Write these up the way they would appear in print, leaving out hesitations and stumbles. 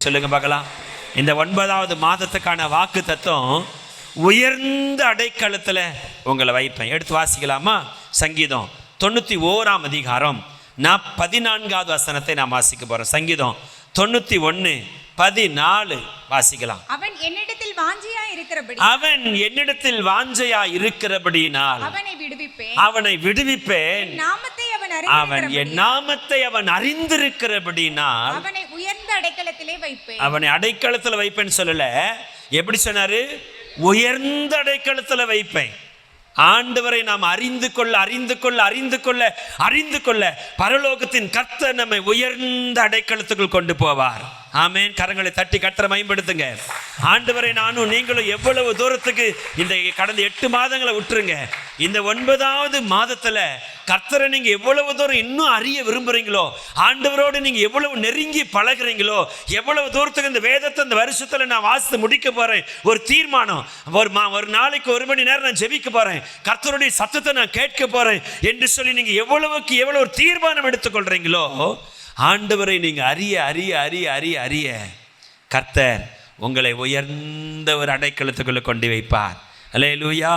சொல்லுங்க பார்க்கலாம். இந்த 9வது மாதத்துக்கான வாக்கு தத்துவம், உயர்ந்த அடைக்கலத்தில் உங்களை வைப்பேன். எடுத்து வாசிக்கலாமா? சங்கீதம் 91ஆம் அதிகாரம் 14வது வசனத்தை நான் வாசிக்க போறேன். சங்கீதம் 91:14 வாசிக்கலாம். அவன் என்னிடத்தில் வாஞ்சையா இருக்கிறபடியினால் அவனை விடுவிப்பேன். அவன் என் நாமத்தை அவன் அறிந்திருக்கிறபடியினால் அவனை உயர்ந்த அடைக்கலத்திலே வைப்பேன். அவனை அடைக்கலத்தில் வைப்பேன்னு சொல்லல. எப்படி சொன்னாரு? உயர்ந்த அடைக்கலத்தில் வைப்பேன். ஆண்டவரை நாம் அறிந்து கொள்ள பரலோகத்தின் கர்த்தர் நம்மை உயர்ந்த அடைக்கலத்துக்குள் கொண்டு போவார். ஆமென். கரங்களை தட்டி கர்த்தரை மகிமைப்படுத்துங்க. ஆண்டவரை நானும் நீங்களும் எவ்வளவு தூரத்துக்கு இந்த கடந்த 8 மாதங்களை விட்டுருங்க. இந்த 9வது மாதத்துல கர்த்தரை நீங்க எவ்வளவு தூரம் இன்னும் அறிய விரும்புறீங்களோ, ஆண்டவரோடு நீங்க எவ்வளவு நெருங்கி பழகுறீங்களோ, எவ்வளவு தூரத்துக்கு இந்த வேதத்தை இந்த வருஷத்துல நான் வாசித்து முடிக்க போறேன், ஒரு தீர்மானம், ஒரு நாளைக்கு 1 மணி நேரம் நான் ஜெபிக்க போறேன், கர்த்தருடைய சத்தத்தை நான் கேட்க போறேன் என்று சொல்லி நீங்க எவ்வளவுக்கு எவ்வளவு ஒரு தீர்மானம் எடுத்துக்கொள்றீங்களோ, ஆண்டவரை நீங்க அறிய அறிய அறிய அறிய அறிய கர்த்தர் உங்களை உயர்ந்த ஒரு அடைக்கலத்துக்குள்ள கொண்டு வைப்பார். அல்லேலூயா.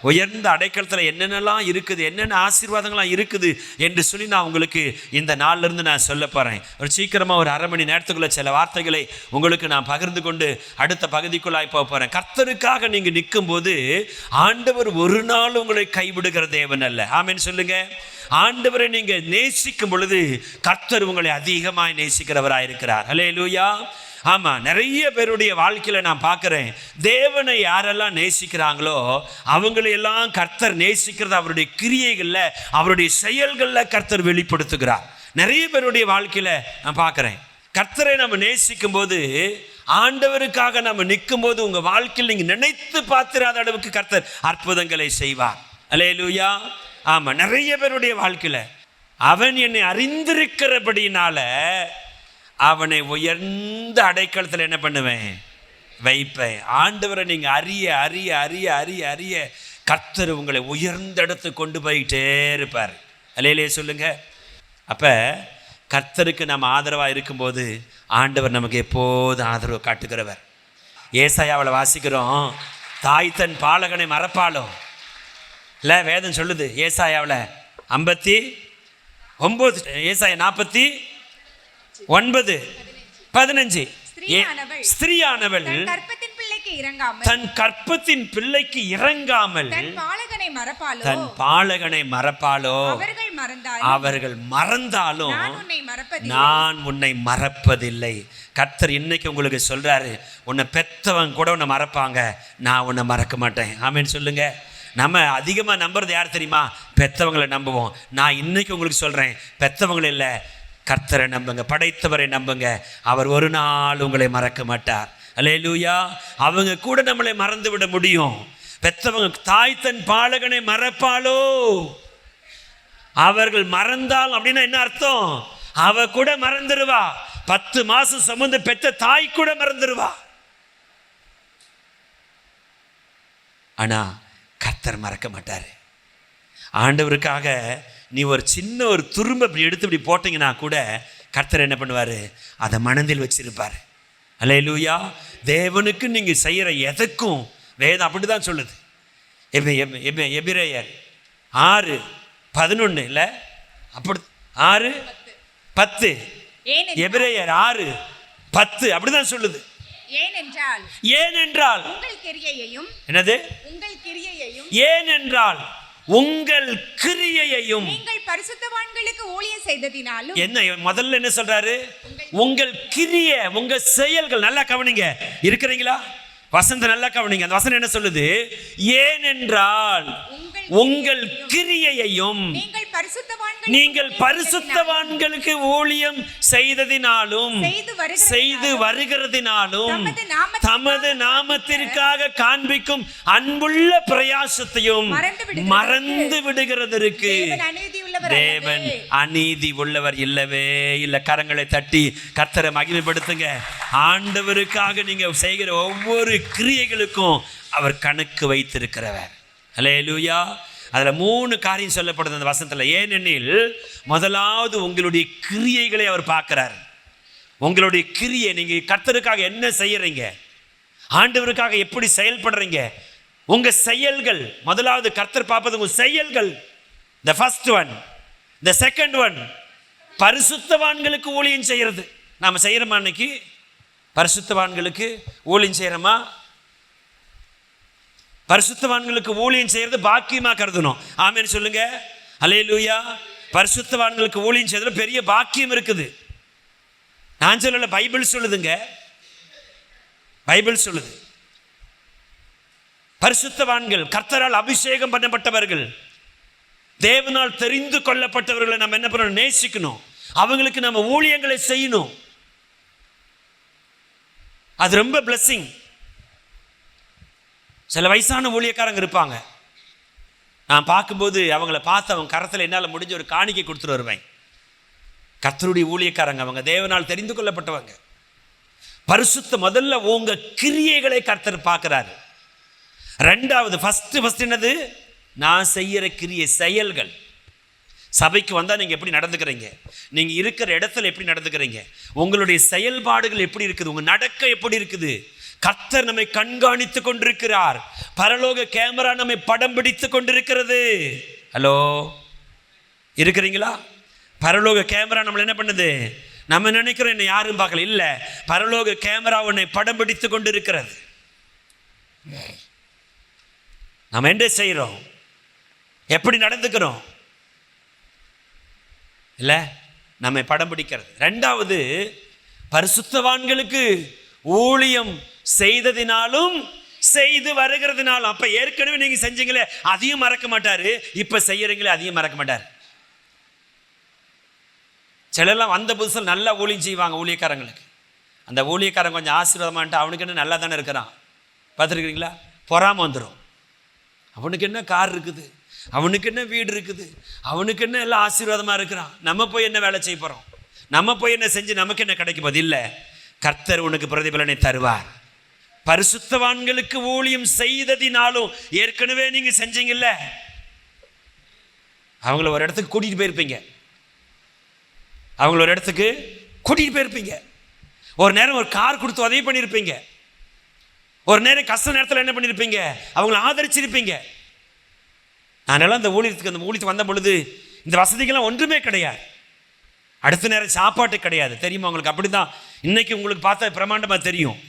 உயர்ந்த அடைக்கலத்தில் என்னென்னலாம் இருக்குது, என்னென்ன ஆசீர்வாதங்கள்லாம் இருக்குது என்று சொல்லி நான் உங்களுக்கு இந்த நாளிலிருந்து நான் சொல்ல போகிறேன். ஒரு சீக்கிரமாக ஒரு 1/2 மணி நேரத்துக்குள்ளே சில வார்த்தைகளை உங்களுக்கு நான் பகிர்ந்து கொண்டு அடுத்த பகுதிக்குள்ளாய் போக போகிறேன். கர்த்தருக்காக நீங்கள் நிற்கும்போது ஆண்டவர் ஒரு நாள் உங்களை கைவிடுகிற தேவன் அல்ல. ஆமென் சொல்லுங்க. ஆண்டவரை நீங்கள் நேசிக்கும் பொழுது கர்த்தர் உங்களை அதிகமாய் நேசிக்கிறவராக இருக்கிறார். அல்லேலூயா. ஆமாம், நிறைய பேருடைய வாழ்க்கையில் நான் பார்க்குறேன், தேவனை யாரெல்லாம் நேசிக்கிறாங்களோ அவங்களையெல்லாம் கர்த்தர் நேசிக்கிறது அவருடைய கிரியைகளில், அவருடைய செயல்களில் கர்த்தர் வெளிப்படுத்துகிறார். நிறைய பேருடைய வாழ்க்கையில் நான் பார்க்குறேன், கர்த்தரை நம்ம நேசிக்கும் போது, ஆண்டவருக்காக நம்ம நிற்கும் போது உங்கள் வாழ்க்கையில் நீங்கள் நினைத்து பார்த்திராத அளவுக்கு கர்த்தர் அற்புதங்களை செய்வார். அல்லேலூயா. ஆமாம், நிறைய பேருடைய வாழ்க்கையில் அவன் என்னை அறிந்திருக்கிறபடினால அவனை உயர்ந்த அடைக்கலத்தில் என்ன பண்ணுவேன்? வைப்பேன். ஆண்டவரை நீங்கள் அறிய அறிய அறிய அறிய அறிய கர்த்தர் உங்களை உயர்ந்த இடத்துக்கு கொண்டு போயிட்டே இருப்பார். அல்லேலூயா சொல்லுங்க. அப்போ கர்த்தருக்கு நம்ம ஆதரவாக இருக்கும்போது ஆண்டவர் நமக்கு எப்போதும் ஆதரவு காட்டுகிறவர். ஏசாயாவில் வாசிக்கிறோம், தாய் தன் பாலகனை மறப்பாளோ இல்லை, வேதம் சொல்லுது ஏசாயாவில் 59, ஏசாயா 49:15, ஸ்திரீயானவள் தன் கற்பத்தின் பிள்ளைக்கு இறங்காமல் தன் பாலகனை மறப்பாளோ, அவர்கள் மறந்தாலும் நான் உன்னை மறப்பதில்லை. கர்த்தர் இன்னைக்கு உங்களுக்கு சொல்றாரு, உன்னை பெத்தவங்க கூட உன்னை மறப்பாங்க, நான் உன்னை மறக்க மாட்டேன். ஆமென் சொல்லுங்க. நம்ம அதிகமாக நம்புறது யார் தெரியுமா? பெத்தவங்களை நம்புவோம். நான் இன்னைக்கு உங்களுக்கு சொல்கிறேன், பெத்தவங்களை இல்லை, கர்த்தரை நம்புங்க, படைத்தவரை நம்புங்க. அவர் ஒரு நாள் உங்களை மறக்க மாட்டார். அல்லேலூயா. அவங்க கூட நம்மளை மறந்து விட முடியும். பெத்தவங்க, தாய் தன் பாலகனை மறப்பாளோ, அவர்கள் மறந்தால் அப்படின்னா என்ன அர்த்தம்? அவ கூட மறந்துடுவா. 10 மாசம் சுமந்து பெத்த தாய் கூட மறந்துடுவா. ஆனா கர்த்தர் மறக்க மாட்டார். ஆண்டவருக்காக நீ ஒரு சின்ன ஒரு துரும்பு இப்படி எடுத்து இப்படி போட்டிங்கன்னா கூட கர்த்தர் என்ன பண்ணுவார்? அதை மனதில் வச்சிருப்பார். அல்லேலூயா. தேவனுக்கு நீங்கள் செய்கிற எதற்கும் வேதம் அப்படி தான் சொல்லுது. எபிரேயர் 6:11 இல்லை, அப்படி 6:10, எபிரேயர் 6:10 அப்படிதான் சொல்லுது. ஏனென்றால் என்னது? ஏனென்றால் உங்கள் கிரியையையும் நீங்கள் பரிசுத்தவான்களுக்கு ஊழியம் செய்ததினாலும். என்ன முதல்ல என்ன சொல்றாரு? உங்கள் கிரியை, உங்க செயல்கள். நல்லா கவனிங்க, இருக்கிறீங்களா? வசந்த நல்லா கவனிங்க. அந்த வசனம் என்ன சொல்லுது? ஏனென்றால் உங்கள் கிரியையையும் நீங்கள் பரிசுத்தவான்களுக்கு ஊழியம் செய்ததினாலும் செய்து வருகிறதினாலும் தமது நாமத்திற்காக காண்பிக்கும் அன்புள்ள பிரயாசத்தையும் மறந்து விடுகிறதற்கு தேவன் அநீதி உள்ளவர் இல்லவே இல்லை. கரங்களை தட்டி கர்த்தரை மகிமைப்படுத்துங்க. ஆண்டவருக்காக நீங்க செய்கிற ஒவ்வொரு கிரியைகளுக்கும் அவர் கணக்கு வைத்திருக்கிறவர். அல்லேலூயா. அதில் 3 காரியம் சொல்லப்படுது அந்த வசனத்தில். ஏனெனில் முதலாவது உங்களுடைய கிரியைகளை அவர் பார்க்கிறார். உங்களுடைய கிரியை, நீங்க கர்த்தருக்காக என்ன செய்யறீங்க, ஆண்டவருக்காக எப்படி செயல்படுறீங்க, உங்க செயல்கள். முதலாவது கர்த்தர் பார்ப்பது உங்க செயல்கள். the first one. the second one, பரிசுத்தவான்களுக்கு ஊழியம் செய்யறது. நாம செய்யறோமா? அன்னைக்கு பரிசுத்தவான்களுக்கு ஊழியம் செய்யறோமா? பரிசுத்தவான்களுக்கு ஊழியம் செய்யறது பாக்கியமா கருதணும். ஆமென் சொல்லுங்க. அல்லேலூயா. பரிசுத்தவான்களுக்கு ஊழியம் செய்யறதுல பெரிய பாக்கியம் இருக்குது. நான் சொல்லல, பைபிள் சொல்லுதுங்க. பைபிள் சொல்லுது. பரிசுத்தவான்கள், கர்த்தரால் அபிஷேகம் பண்ணப்பட்டவர்கள், தேவனால் தெரிந்து கொள்ளப்பட்டவர்களை நம்ம என்ன பண்ணணும்? நேசிக்கணும். அவங்களுக்கு நம்ம ஊழியங்களை செய்யணும். அது ரொம்ப பிளெஸிங். சில வயசான ஊழியக்காரங்க இருப்பாங்க. நான் பார்க்கும்போது அவங்கள பார்த்து அவங்க கரத்தில் என்னால் முடிஞ்ச ஒரு காணிக்கை கொடுத்துட்டு வருவேன். கர்த்தருடைய ஊழியக்காரங்க, அவங்க தேவனால் தெரிந்து கொள்ளப்பட்டவங்க. பரிசுத்த முதல்ல உங்க கிரியைகளை கர்த்தர் பார்க்கிறாரு. ரெண்டாவது ஃபர்ஸ்ட் என்னது? நான் செய்யற கிரியை, செயல்கள். சபைக்கு வந்தா நீங்க எப்படி நடந்துக்கிறீங்க, நீங்க இருக்கிற இடத்துல எப்படி நடந்துக்கிறீங்க, உங்களுடைய செயல்பாடுகள் எப்படி இருக்குது, உங்க நடக்க எப்படி இருக்குது. கர்த்தர் நம்மை கண்காணித்து கொண்டிருக்கிறார். பரலோக கேமரா நம்மை படம் பிடித்து கொண்டிருக்கிறது. ஹலோ, இருக்கிறீங்களா? பரலோக கேமரா நம்மளை என்ன பண்ணுது? நம்ம நினைக்கிறோம் என்ன யாரும் பார்க்கல. இல்ல, பரலோக கேமரா உன்னை படம் பிடித்து கொண்டு இருக்கிறது. நம்ம என்ன செய்யறோம், எப்படி நடந்துக்கிறோம், இல்ல நம்மை படம் பிடிக்கிறது. ரெண்டாவது, பரிசுத்தவான்களுக்கு ஊழியம் செய்ததினாலும் செய்து வருகிறதுனாலும். அப்ப ஏற்கனவே நீங்க செஞ்சீங்களே அதையும் மறக்க மாட்டாரு, இப்ப செய்யறீங்களே அதையும் மறக்க மாட்டாரு. சிலர்லாம் வந்த புதுசில் நல்லா ஊழியம் செய்வாங்க ஊழியக்காரங்களுக்கு. அந்த ஊழியக்காரன் கொஞ்சம் ஆசீர்வாதமான்ட்டு அவனுக்கு என்ன நல்லா தானே இருக்கிறான். பார்த்துருக்கிறீங்களா? பொறாம வந்துடும். அவனுக்கு என்ன கார் இருக்குது, அவனுக்கு என்ன வீடு இருக்குது, அவனுக்கு என்ன எல்லாம் ஆசீர்வாதமாக இருக்கிறான், நம்ம போய் என்ன வேலை செய்ய போகிறோம், நம்ம போய் என்ன செஞ்சு நமக்கு என்ன கிடைக்கும் போது? இல்லை, கர்த்தர் உனக்கு பிரதிபலனை தருவார். பரிசுத்தவான்களுக்கு ஊழியம் செய்ததினாலும், ஏற்கனவே நீங்கள் செஞ்சீங்கல்ல, அவங்கள ஒரு இடத்துக்கு கூட்டிகிட்டு போயிருப்பீங்க. அவங்கள ஒரு இடத்துக்கு கூட்டிகிட்டு போயிருப்பீங்க. ஒரு நேரம் ஒரு கார் கொடுத்து உதவி பண்ணியிருப்பீங்க. ஒரு நேரம் கஷ்ட நேரத்தில் என்ன பண்ணியிருப்பீங்க? அவங்கள ஆதரிச்சிருப்பீங்க. நானெல்லாம் அந்த ஊழியத்துக்கு வந்த பொழுது இந்த வசதிகள்லாம் ஒன்றுமே கிடையாது. அடுத்த நேரம் சாப்பாட்டு கிடையாது, தெரியுமா உங்களுக்கு? அப்படி தான் இன்னைக்கு உங்களுக்கு பார்த்தா பிரமாண்டமாக தெரியும்.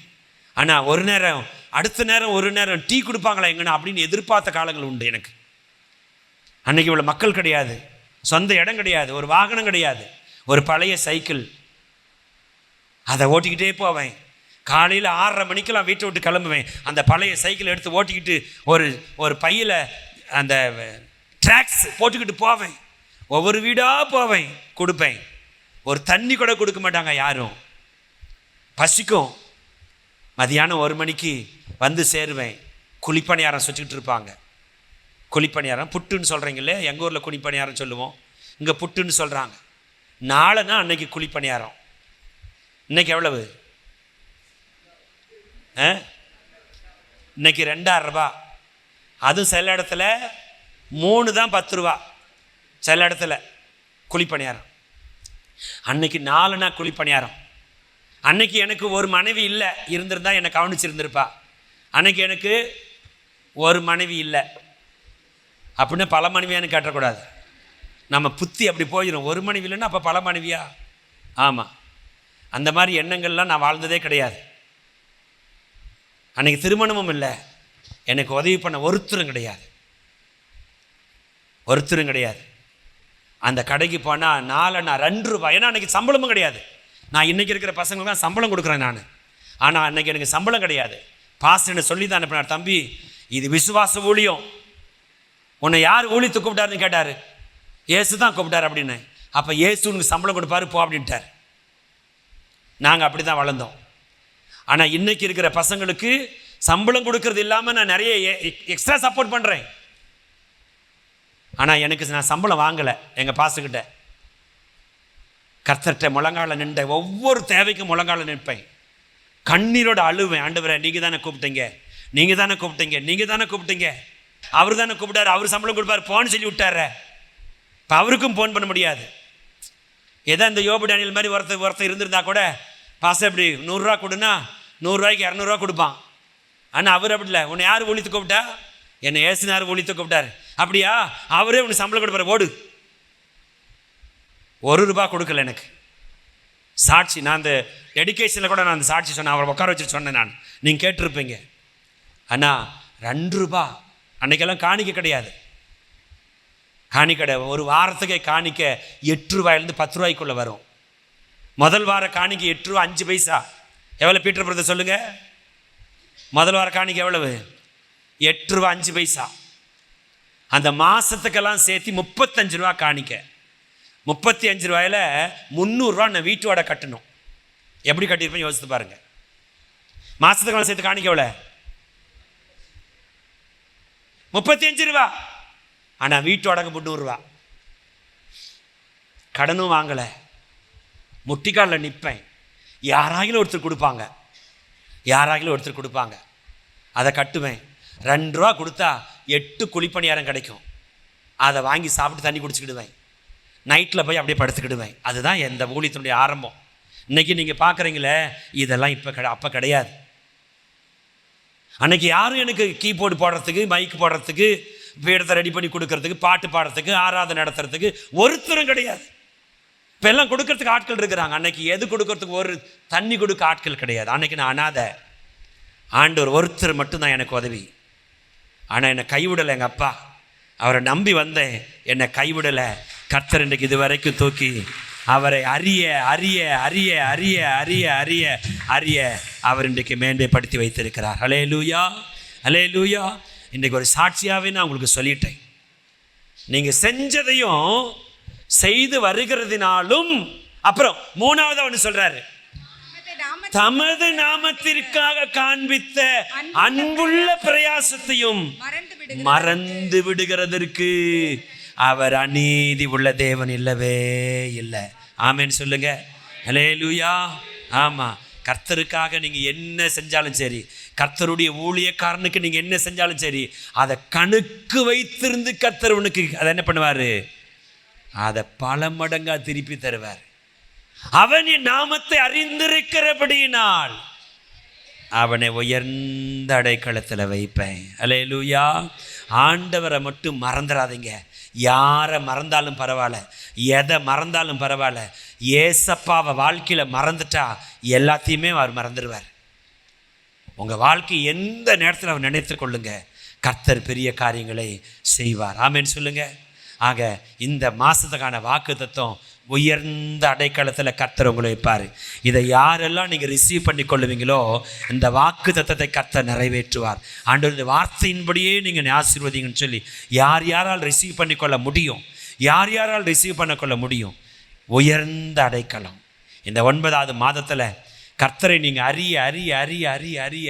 ஆனால் ஒரு நேரம், அடுத்த நேரம், ஒரு நேரம் டீ கொடுப்பாங்களா எங்கன்னா அப்படின்னு எதிர்பார்த்த காலங்கள் உண்டு எனக்கு. அன்னைக்கு இவ்வளோ மக்கள் கிடையாது, சொந்த இடம் கிடையாது, ஒரு வாகனம் கிடையாது, ஒரு பழைய சைக்கிள். அதை ஓட்டிக்கிட்டே போவேன். காலையில் 6:30 மணிக்கெல்லாம் வீட்டை விட்டு கிளம்புவேன். அந்த பழைய சைக்கிள் எடுத்து ஓட்டிக்கிட்டு ஒரு பையில் அந்த ட்ராக்ஸ் போட்டுக்கிட்டு போவேன். ஒவ்வொரு வீடாக போவேன், கொடுப்பேன். ஒரு தண்ணி கூட கொடுக்க மாட்டாங்க யாரும். பசிக்கும். மதியானம் 1 மணிக்கு வந்து சேருவேன். குழிப்பணியாரம் சுற்றிக்கிட்டு இருப்பாங்க. குழிப்பணியாரம் புட்டுன்னு சொல்கிறீங்களே, எங்கள் ஊரில் குழிப்பணியாரம் சொல்லுவோம், இங்கே புட்டுன்னு சொல்கிறாங்க. நாளைனா அன்னைக்கு குழிப்பணியாரம். இன்னைக்கு எவ்வளவு? இன்னைக்கு 2000 ரூபா. அதுவும் சில இடத்துல 3 தான் 10 ரூபா. சில இடத்துல குழிப்பணியாரம். அன்னைக்கு 4னா குழிப்பணியாரம். அன்னைக்கு எனக்கு ஒரு மனைவி இல்லை, இருந்திருந்தா என்னை கவனிச்சிருந்திருப்பா. அன்னைக்கு எனக்கு ஒரு மனைவி இல்லை அப்படின்னு பல மனைவியான்னு கேட்டக்கூடாது. நம்ம புத்தி அப்படி போயிடும். ஒரு மனைவி இல்லைன்னா அப்போ பல மனைவியா? ஆமாம், அந்த மாதிரி எண்ணங்கள்லாம் நான் வாழ்ந்ததே கிடையாது. அன்னைக்கு திருமணமும் இல்லை, எனக்கு உதவி பண்ண ஒருத்தரும் கிடையாது, ஒருத்தரும் கிடையாது. அந்த கடைக்கு போனால் 2 ரூபாய். ஏன்னா அன்றைக்கி சம்பளமும் கிடையாது. நான் இன்றைக்கி இருக்கிற பசங்களுக்கு தான் சம்பளம் கொடுக்குறேன் நான். ஆனால் அன்றைக்கி எனக்கு சம்பளம் கிடையாது. பாஸ்டர்னு சொல்லி தான் அனுப்பினார், தம்பி இது விசுவாச ஊழியம், உன்னை யார் ஊழியத்தை கூப்பிட்டாருன்னு கேட்டார். ஏசு தான் கூப்பிட்டார் அப்படின்னு. அப்போ ஏசு உனக்கு சம்பளம் கொடுப்பாரு போ அப்படின்ட்டார். நாங்கள் அப்படி தான் வளர்ந்தோம். ஆனால் இன்றைக்கி இருக்கிற பசங்களுக்கு சம்பளம் கொடுக்கறது இல்லாமல் நான் நிறைய எக்ஸ்ட்ரா சப்போர்ட் பண்ணுறேன். ஆனால் எனக்கு நான் சம்பளம் வாங்கலை எங்கள் பாஸ்டர்கிட்ட. கர்த்தர்கிட்ட முழங்கால நின்ற ஒவ்வொரு தேவைக்கும் முழங்கால நிற்பேன். கண்ணீரோட அழுவேன், ஆண்டவரே நீங்கள் தானே கூப்பிட்டீங்க, நீங்கள் தானே கூப்பிட்டீங்க, நீங்கள் தானே கூப்பிட்டீங்க. அவர் தானே கூப்பிட்டாரு, அவர் சம்பளம் கொடுப்பார் போன்னு சொல்லி விட்டார. இப்போ அவருக்கும் ஃபோன் பண்ண முடியாது. ஏதோ இந்த யோபு டேனியல் மாதிரி ஒருத்தர் இருந்திருந்தா கூட பாச எப்படி 100 ரூபா கொடுன்னா 100 ரூபாய்க்கு 200 ரூபா கொடுப்பான். ஆனால் அவர் அப்படி இல்லை. உன்னை யார் ஒழித்து கூப்பிட்டா? என்னை ஏசுனார் ஒழித்து கூப்பிட்டாரு. அப்படியா? அவரே உனக்கு சம்பளம் கொடுப்பாரு, ஓடு. 1 ரூபா கொடுக்கல எனக்கு. சாட்சி, நான் அந்த டெடிகேஷனில் கூட நான் அந்த சாட்சி சொன்னேன், அவரை உட்கார வச்சுட்டு சொன்னேன். நான் நீங்கள் கேட்டிருப்பீங்க. ஆனால் 2 ரூபா அன்னைக்கெல்லாம் காணிக்க கிடையாது. காணிக்கடை ஒரு வாரத்துக்கே காணிக்க 8 ரூபாயிலேருந்து 10 ரூபாய்க்குள்ளே வரும். முதல் வார காணிக்க 8 ரூபா 5 பைசா. எவ்வளோ பீட்டர் பிரதர் சொல்லுங்க? முதல் வார காணிக்க எவ்வளவு? 8 ரூபா 5 பைசா. அந்த மாதத்துக்கெல்லாம் சேர்த்து 35 ரூபா காணிக்க. 35 ரூபாயில் 300 ரூபா நான் வீட்டு வாடகை கட்டணும். எப்படி கட்டியிருப்பேன் யோசித்து பாருங்க. மாதத்துக்கெல்லாம் சேர்த்து காணிக்க எவ்வளோ? 35 ரூபா. ஆனால் வீட்டு வாடகை 300 ரூபா. கடனும் வாங்கலை, முட்டிக்காலில் நிற்பேன். யாராகிலும் ஒருத்தர் கொடுப்பாங்க, அதை கட்டுவேன். 2 ரூபா கொடுத்தா 8 குழிப்பணியாரம் கிடைக்கும். அதை வாங்கி சாப்பிட்டு தண்ணி குடிச்சுக்கிடுவேன். நைட்டில் போய் அப்படியே படுத்துக்கிடுவேன். அதுதான் எந்த ஊழியத்தினுடைய ஆரம்பம். இன்றைக்கி நீங்கள் பார்க்குறீங்களே, இதெல்லாம் அப்போ கிடையாது. அன்றைக்கி யாரும் எனக்கு கீபோர்டு போடுறதுக்கு, மைக்கு போடுறதுக்கு, பீடத்தை ரெடி பண்ணி கொடுக்கறதுக்கு, பாட்டு பாடுறதுக்கு, ஆராதனை நடத்துறதுக்கு ஒருத்தரும் கிடையாது. இப்போ எல்லாம் கொடுக்கறதுக்கு ஆட்கள் இருக்கிறாங்க. அன்னைக்கு எது கொடுக்கறதுக்கு ஒரு தண்ணி கொடுக்க ஆட்கள் கிடையாது. அன்னைக்கு நான் அனாதை. ஆண்டவர் ஒருத்தர் மட்டும்தான் எனக்கு உதவி. ஆனால் என்னை கைவிடலை எங்கள் அப்பா. அவரை நம்பி வந்தேன், என்னை கைவிடலை. கர்த்தர் இன்றைக்கு இது வரைக்கும் தூக்கி அவரை அறிய அறிய அறிய அறிய அறிய அறிய அறிய அவர் இன்றைக்கு மேன்மைப்படுத்தி வைத்திருக்கிறார். ஹல்லேலூயா, ஹல்லேலூயா. இன்றைக்கு ஒரு சாட்சியாகவே நான் உங்களுக்கு சொல்லிட்டேன். நீங்கள் செஞ்சதையும் செய்து வருகிறதுனாலும், அப்புறம் 3வது அவனு சொல்றாரு, தமது நாமத்திற்காக காண்பித்த அன்புள்ள பிரயாசத்தையும் மறந்து விடுகிறதற்கு அவர் அநீதி உள்ள தேவன் இல்லவே இல்லை. ஆமென் சொல்லுங்க. ஹல்லேலூயா. ஆமாம், கர்த்தருக்காக நீங்கள் என்ன செஞ்சாலும் சரி, கர்த்தருடைய ஊழியக்காரனுக்கு நீங்கள் என்ன செஞ்சாலும் சரி, அதை கணக்கு வைத்திருந்து கர்த்தர் உனக்கு அதை என்ன பண்ணுவார்? அதை பல மடங்கா திருப்பி தருவார். அவன் என் நாமத்தை அறிந்திருக்கிறபடியினால் அவனை உயர்ந்த அடைக்கலத்தில் வைப்பேன். அல்லேலூயா. ஆண்டவரை மட்டும் மறந்துடாதீங்க. யாரை மறந்தாலும் பரவாயில்ல, எதை மறந்தாலும் பரவாயில்ல. ஏசப்பாவை வாழ்க்கையில் மறந்துட்டா எல்லாத்தையுமே அவர் மறந்துடுவார். உங்கள் வாழ்க்கை எந்த நேரத்தில் அவர் நினைத்து கொள்ளுங்க, கர்த்தர் பெரிய காரியங்களை செய்வார். ஆமென் சொல்லுங்க. ஆக இந்த மாதத்துக்கான வாக்கு தத்துவம், உயர்ந்த அடைக்கலத்தில் கர்த்தர் உங்களை வைப்பார். இதை யாரெல்லாம் நீங்கள் ரிசீவ் பண்ணி கொள்ளுவீங்களோ இந்த வாக்கு தத்தத்தை கர்த்தர் நிறைவேற்றுவார். ஆண்டவருடைய வார்த்தையின்படியே நீங்கள் ஆசீர்வதிங்கன்னு சொல்லி யார் யாரால் ரிசீவ் பண்ணி கொள்ள முடியும், யார் யாரால் ரிசீவ் பண்ண கொள்ள முடியும்? உயர்ந்த அடைக்கலம். இந்த 9வது மாதத்தில் கர்த்தரை நீங்கள் அறிய அறிய அறிய அறிய அறிய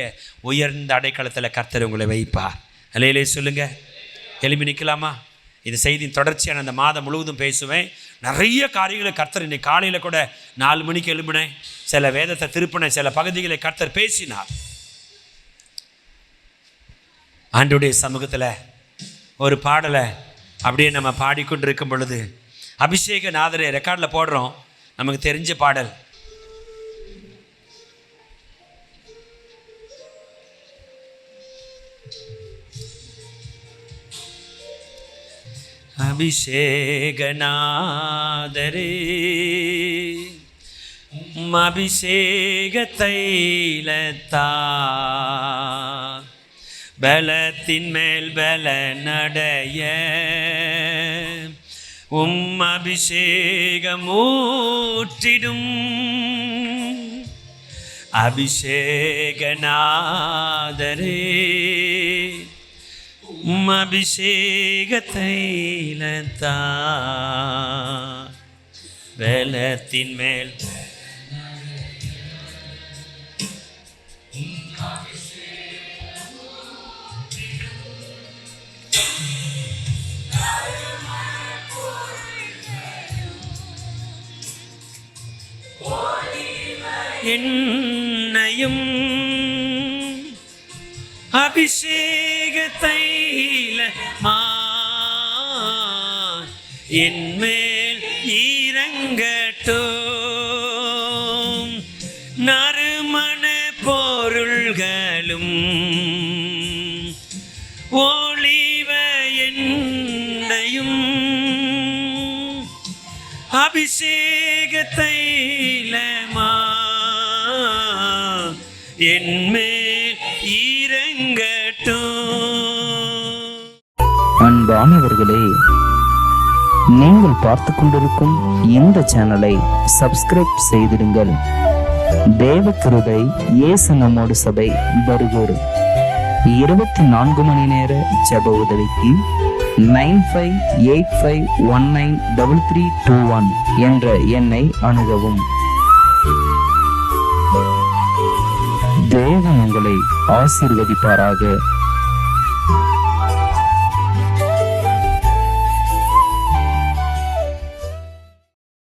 உயர்ந்த அடைக்கலத்தில் கர்த்தர் உங்களை வைப்பார். அல்லேலே சொல்லுங்க. எழுப்பி நிற்கலாமா? இந்த செய்தியின் தொடர்ச்சியான அந்த மாதம் முழுவதும் பேசுவேன். நிறைய காரியங்களை கர்த்தர் இன்னைக்கு காலையில் கூட 4 மணிக்கு எழும்பினேன். சில வேதத்தை திருப்பினேன், சில பகுதிகளை கர்த்தர் பேசினார். ஆண்டவருடைய சமூகத்தில் ஒரு பாடலை அப்படியே நம்ம பாடிக்கொண்டிருக்கும் பொழுது, அபிஷேக நாதரை ரெக்கார்டில் போடுறோம், நமக்கு தெரிஞ்ச பாடல். அபிஷேகநாதரே அபிஷேக தைலத்தா பலத்தின் மேல் பல நடைய அபிஷேகம் ஊற்றிடும் அபிஷேகநாதரே அபிஷேக தைலத்தா பலத்தின் மேல் என்னையும் அபிஷேக தைலமா என்மேல் இறங்கட்டும், எண்ணெயும் அபிஷேக தைலமா என்மேல் இறங்கட்டும். அன்பானவர்களே, நீங்கள் பார்த்து கொண்டிருக்கும் இந்த சேனலை சப்ஸ்கிரைப் செய்திடுங்கள். தேவ கிருபை இயேசு நம்மோடு சபை பர்கூர் 24 மணி நேர ஜெப உதவிக்கு 9585193321 என்ற எண்ணை அணுகவும். தேவன் உங்களை ஆசீர்வதிப்பாராக.